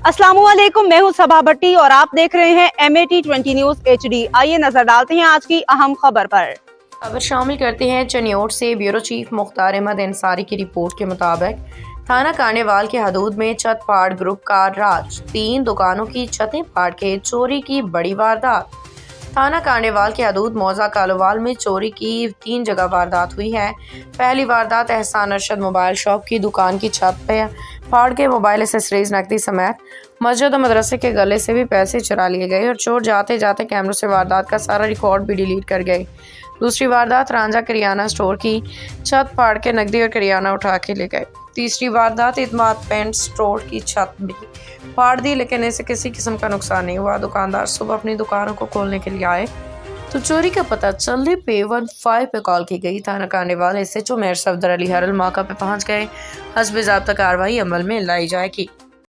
अस्सलामुअलैकुम, मैं हूं सबा भट्टी और आप देख रहे हैं MAT20 न्यूज HD। आइए नजर डालते हैं आज की अहम खबर पर। खबर शामिल करते हैं चनियोट से। ब्यूरो चीफ मुख्तार अहमद अंसारी की रिपोर्ट के मुताबिक थाना कांडेवाल के हदूद में छत फाड़ ग्रुप का राज, 3 दुकानों की छतें फाड़ के चोरी की बड़ी वारदात। थाना कांडेवाल के हदूद मौजा कालोवाल में चोरी की 3 जगह वारदात हुई है। पहली वारदात एहसान अरशद मोबाइल शॉप की दुकान की छत पर फाड़ के मोबाइल एसेसरीज नकदी समेत मस्जिद और मदरसे के गले से भी पैसे चुरा लिए गए और चोर जाते जाते कैमरों से वारदात का सारा रिकॉर्ड भी डिलीट कर गए। दूसरी वारदात रांझा करियाना स्टोर की छत फाड़ के नकदी और करियाना उठा के ले गए। तीसरी वारदात इतमाद पेंट स्टोर की छत भी फाड़ दी, लेकिन इससे किसी किस्म का नुकसान नहीं हुआ। दुकानदार सुबह अपनी दुकानों को खोलने के लिए आए तो चोरी का पता चलने पे 15 पे कॉल की गई। थाना कांडेवाल SHO मेयर सफदर अली हरल मौका पे पहुंच गए। हस्ब ज़ाब्ता कार्रवाई अमल में लाई जाएगी।